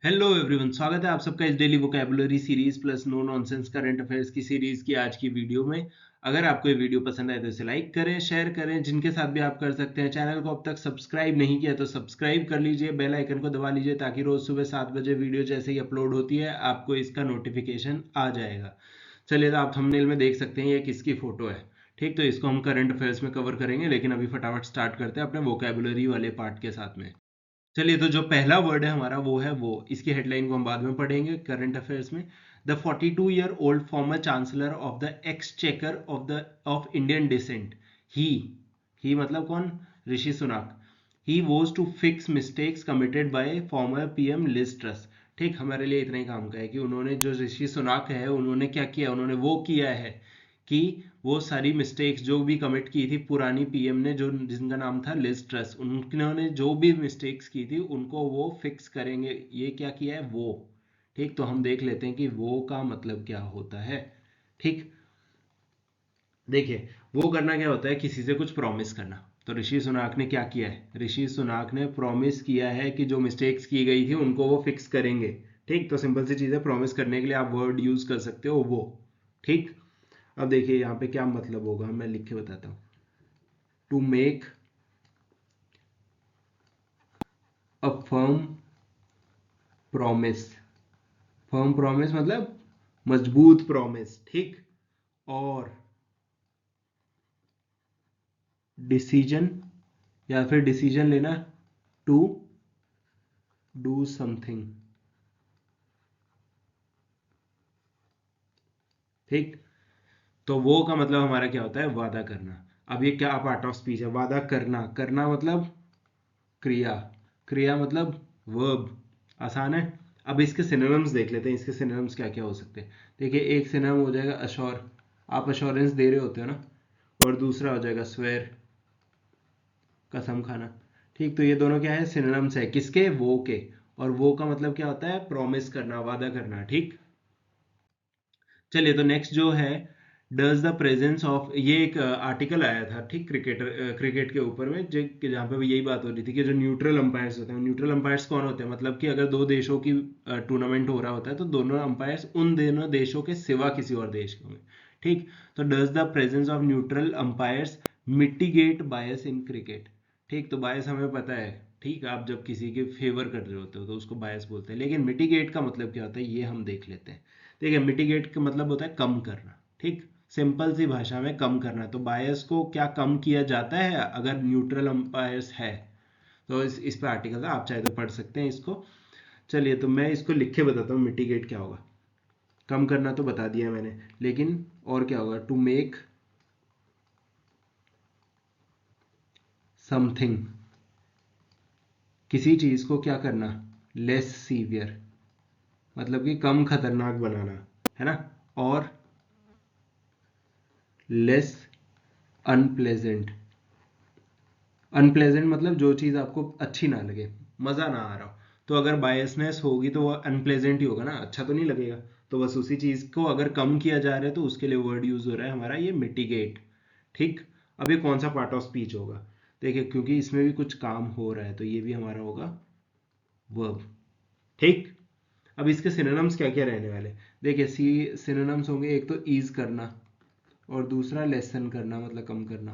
Hello everyone, स्वागत है आप सबका इस daily vocabulary series plus no nonsense current affairs की सीरीज की आज की वीडियो में। अगर आपको ये वीडियो पसंद आए तो इसे लाइक करें, शेयर करें, जिनके साथ भी आप कर सकते हैं। चैनल को अब तक सब्सक्राइब नहीं किया तो सब्सक्राइब कर लीजिए, बेल आइकन को दबा लीजिए ताकि रोज सुबह 7 बजे वीडियो जैसे ही अपलोड होती है आपको इसका नोटिफिकेशन आ जाएगा। चलिए, तो आप थंबनेल में देख सकते हैं ये किसकी फोटो है। ठीक, तो इसको हम करंट अफेयर्स में कवर करेंगे, लेकिन अभी फटाफट स्टार्ट करते हैं अपने वोकैबुलरी वाले पार्ट के साथ में। चलिए, तो जो पहला वर्ड है हमारा वो है वो। इसकी हेडलाइन को हम बाद में पढ़ेंगे करंट अफेयर्स में। The 42-year-old former chancellor of the exchequer of Indian descent, he he मतलब कौन? Rishi Sunak. He was to fix mistakes committed by former PM Liz Truss. ठीक, हमारे लिए इतना ही काम का है कि उन्होंने, जो ऋषि सुनाक है, उन्होंने क्या किया? उन्होंने वो किया है कि वो सारी मिस्टेक्स जो भी कमिट की थी पुरानी पीएम ने, जो जिनका नाम था लिज ट्रस, उन्होंने जो भी मिस्टेक्स की थी उनको वो फिक्स करेंगे। ये क्या किया है? वो। ठीक, तो हम देख लेते हैं कि वो का मतलब क्या होता है। ठीक, देखिए, वो करना क्या होता है? किसी से कुछ प्रॉमिस करना। तो ऋषि सुनाक ने क्या किया है? ऋषि सुनाक ने प्रॉमिस किया है कि जो मिस्टेक्स की गई थी उनको वो फिक्स करेंगे। ठीक, तो सिंपल सी चीज़ है, प्रॉमिस करने के लिए आप वर्ड यूज कर सकते हो वो। ठीक, अब देखिए यहाँ पे क्या मतलब होगा, मैं लिख के बताता हूँ। To make a promise firm promise मतलब मजबूत प्रॉमिस। ठीक, और डिसीजन, या फिर डिसीजन लेना, टू डू समथिंग। ठीक, तो वो का मतलब हमारा क्या होता है? वादा करना। अब ये क्या पार्ट ऑफ स्पीच है? वादा करना, करना मतलब क्रिया, क्रिया मतलब वर्ब। आसान है। अब इसके सिनोनिम्स देख लेते हैं, इसके सिनोनिम्स क्या क्या हो सकते हैं। देखिए, एक सिनोनिम हो जाएगा अश्योर, आप अश्योरेंस दे रहे होते हो ना। और दूसरा हो जाएगा स्वेयर, कसम खाना। ठीक, तो ये दोनों क्या है? सिनोनिम्स है किसके? वो के। और वो का मतलब क्या होता है? प्रॉमिस करना, वादा करना। ठीक, चलिए, तो नेक्स्ट जो है, डज द प्रेजेंस ऑफ, ये एक आर्टिकल आया था, ठीक, क्रिकेट के ऊपर में, जहाँ पे यही बात हो रही थी कि जो न्यूट्रल अंपायर्स होते हैं, न्यूट्रल अंपायर्स कौन होते हैं? मतलब कि अगर दो देशों की टूर्नामेंट हो रहा होता है तो दोनों अंपायर्स उन दोनों देशों के सिवा किसी और देश के होंगे। ठीक, तो does the presence of neutral umpires mitigate bias in cricket. ठीक, तो बायस हमें पता है। ठीक, आप जब किसी के फेवर कर रहे होते हो तो उसको बायस बोलते हैं, लेकिन मिटिगेट का मतलब क्या होता है ये हम देख लेते हैं। देखिए, मिटिगेट का मतलब होता है कम करना। ठीक, सिंपल सी भाषा में कम करना। तो बायस को क्या कम किया जाता है अगर न्यूट्रल अंपायर्स है? तो इस पे आर्टिकल था, आप चाहे तो पढ़ सकते हैं इसको। चलिए, तो मैं इसको लिख के बताता हूँ मिटिगेट क्या होगा। कम करना तो बता दिया मैंने, लेकिन और क्या होगा? टू मेक समथिंग, किसी चीज को क्या करना? लेस सीवियर, मतलब कि कम खतरनाक बनाना, है ना। और लेस अनप्लेजेंट, अनप्लेजेंट मतलब जो चीज़ आपको अच्छी ना लगे, मज़ा ना आ रहा हो। तो अगर बायसनेस होगी तो वो अनप्लेजेंट ही होगा ना, अच्छा तो नहीं लगेगा। तो बस उसी चीज़ को अगर कम किया जा रहा है तो उसके लिए वर्ड यूज़ हो रहा है हमारा ये मिटिगेट। ठीक, अब ये कौन सा पार्ट ऑफ स्पीच होगा? देखिए, क्योंकि इसमें भी कुछ काम हो रहा है तो ये भी हमारा होगा वर्ब। ठीक, अब इसके सिनोनिम्स क्या क्या रहने वाले? देखिए, सिनोनिम्स होंगे, एक तो ईज करना और दूसरा लेसन करना मतलब कम करना।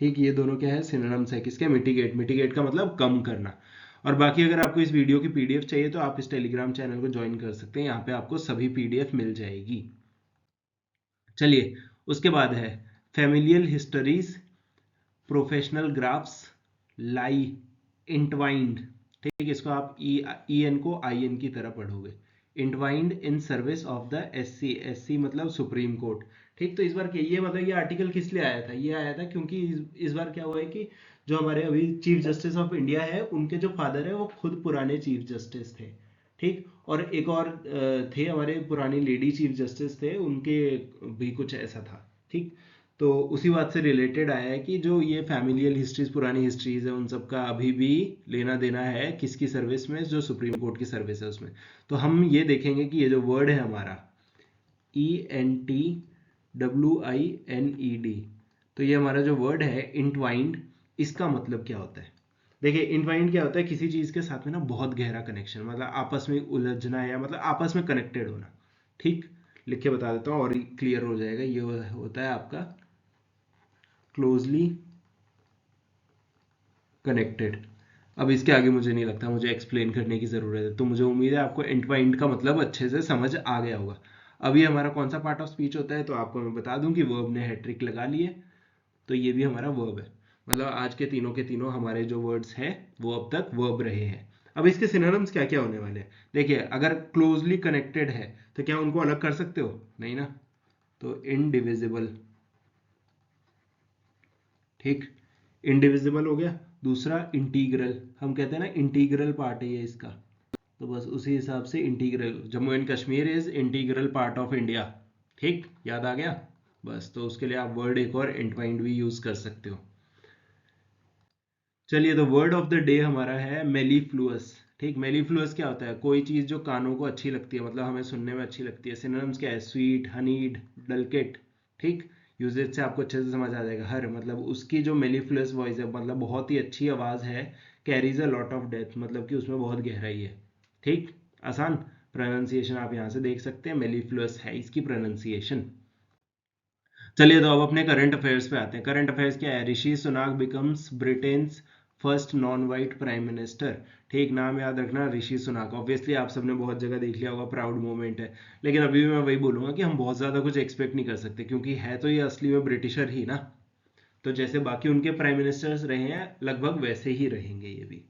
ठीक, ये दोनों क्या है? सिनोनिम्स है किसके? मिटिगेट। मिटिगेट का मतलब कम करना। और बाकी अगर आपको इस वीडियो की पीडीएफ चाहिए तो आप इस टेलीग्राम चैनल को ज्वाइन कर सकते हैं, यहाँ पे आपको सभी पीडीएफ मिल जाएगी। चलिए, उसके बाद है फैमिलियल हिस्टरीज, प्रोफेशनल ग्राफ्स, लाई, इंटवाइंड। ठीक, इसको आप ई एन को आई एन की तरह पढ़ोगे। Entwined in service of the S C, S C मतलब सुप्रीम कोर्ट। ठीक, तो इस बार ये मतलब ये आर्टिकल किस लिए आया था? ये आया था क्योंकि इस बार क्या हुआ है कि जो हमारे अभी चीफ जस्टिस ऑफ इंडिया है, उनके जो फादर है वो खुद पुराने चीफ जस्टिस थे। ठीक, और एक और थे हमारे पुरानी लेडी चीफ जस्टिस थे, उनके भी कुछ ऐसा था। ठीक, तो उसी बात से रिलेटेड आया है कि जो ये फैमिलियल हिस्ट्रीज, पुरानी हिस्ट्रीज है, उन सब का अभी भी लेना देना है किसकी सर्विस में? जो सुप्रीम कोर्ट की सर्विस है उसमें। तो हम ये देखेंगे कि ये जो वर्ड है हमारा ENTWINED, तो ये हमारा जो वर्ड है इंटवाइंड, इसका मतलब क्या होता है? देखिए इंटवाइंड क्या होता है, किसी चीज के साथ में ना बहुत गहरा कनेक्शन, मतलब आपस में उलझना या मतलब आपस में कनेक्टेड होना। ठीक, लिख के बता देता हूँ और क्लियर हो जाएगा। ये होता है आपका क्लोजली कनेक्टेड। अब इसके आगे मुझे नहीं लगता मुझे एक्सप्लेन करने की ज़रूरत है, तो मुझे उम्मीद है आपको एंटवाइंड का मतलब अच्छे से समझ आ गया होगा। अभी हमारा कौन सा पार्ट ऑफ स्पीच होता है, तो आपको मैं बता दूं कि वर्ब ने हैट्रिक लगा ली है, तो ये भी हमारा वर्ब है। मतलब आज के तीनों हमारे जो वर्ड्स हैं वो अब तक वर्ब रहे हैं। अब इसके सिनोनिम्स क्या क्या होने वाले हैं, देखिए अगर क्लोजली कनेक्टेड है तो क्या उनको अलग कर सकते हो, नहीं ना, तो इनडिविजिबल। ठीक, इंडिविजिबल हो गया। दूसरा इंटीग्रल, हम कहते हैं ना इंटीग्रल पार्ट है ये इसका, तो बस उसी हिसाब से integral, Jammu and Kashmir is integral part of India. ठीक, याद आ गया। बस तो उसके लिए आप वर्ड एक और एंटवाइंड भी यूज कर सकते हो। चलिए, तो वर्ड ऑफ द डे हमारा है मेलीफ्लुअस। ठीक, मेलीफ्लुअस क्या होता है, कोई चीज जो कानों को अच्छी लगती है, मतलब हमें सुनने में अच्छी लगती है। सिनोनिम्स क्या है, स्वीट, हनीड, डलकेट। ठीक, यूजेज से आपको अच्छे से समझ आ जाएगा। हर मतलब उसकी जो मेलीफ्लुअस वॉइस है, मतलब बहुत ही अच्छी आवाज है। Carries a lot of depth, मतलब कि उसमें बहुत गहराई है। ठीक, आसान प्रोनाउंसिएशन आप यहाँ से देख सकते हैं, मेलीफ्लुअस है इसकी प्रोनाउंसिएशन। चलिए, तो अब अपने करंट अफेयर्स पे आते हैं। करंट अफेयर्स क्या है, Rishi Sunak becomes Britain's first non white prime minister. ठीक, नाम याद रखना, ऋषि सुनाक। ऑब्वियसली आप सबने बहुत जगह देख लिया होगा, प्राउड मोमेंट है। लेकिन अभी भी मैं वही बोलूंगा कि हम बहुत ज्यादा कुछ एक्सपेक्ट नहीं कर सकते, क्योंकि है तो ये असली में ब्रिटिशर ही ना। तो जैसे बाकी उनके प्राइम मिनिस्टर्स रहे हैं, लगभग वैसे ही रहेंगे ये भी,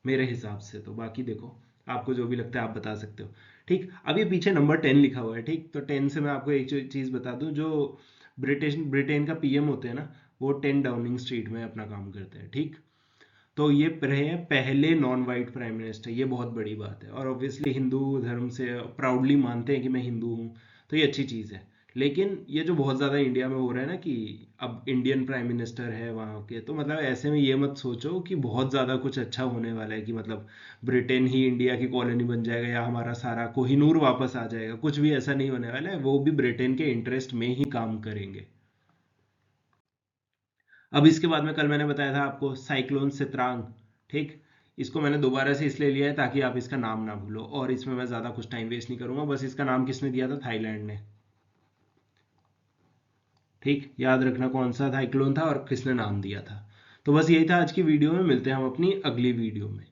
मेरे हिसाब से। तो बाकी देखो, आपको जो भी लगता है आप बता सकते हो। ठीक, अब ये पीछे नंबर 10 लिखा हुआ है। ठीक, तो 10 से मैं आपको एक चीज बता दूं, जो ब्रिटेन का पीएम होते हैं ना, वो 10 डाउनिंग स्ट्रीट में अपना काम करते हैं। ठीक, तो ये रहे हैं पहले नॉन वाइट प्राइम मिनिस्टर, ये बहुत बड़ी बात है। और ऑब्वियसली हिंदू धर्म से प्राउडली मानते हैं कि मैं हिंदू हूँ, तो ये अच्छी चीज़ है। लेकिन ये जो बहुत ज़्यादा इंडिया में हो रहा है ना कि अब इंडियन प्राइम मिनिस्टर है वहाँ के, तो मतलब ऐसे में ये मत सोचो कि बहुत ज़्यादा कुछ अच्छा होने वाला है, कि मतलब ब्रिटेन ही इंडिया की कॉलोनी बन जाएगा या हमारा सारा कोहिनूर वापस आ जाएगा। कुछ भी ऐसा नहीं होने वाला है, वो भी ब्रिटेन के इंटरेस्ट में ही काम करेंगे। अब इसके बाद में कल मैंने बताया था आपको साइक्लोन सित्रांग। ठीक, इसको मैंने दोबारा से इसलिए लिया है ताकि आप इसका नाम ना भूलो, और इसमें मैं ज़्यादा कुछ टाइम वेस्ट नहीं करूंगा। बस इसका नाम किसने दिया था, थाईलैंड ने। ठीक, याद रखना कौन सा साइक्लोन था और किसने नाम दिया था। तो बस यही था आज की वीडियो में, मिलते हैं हम अपनी अगली वीडियो में।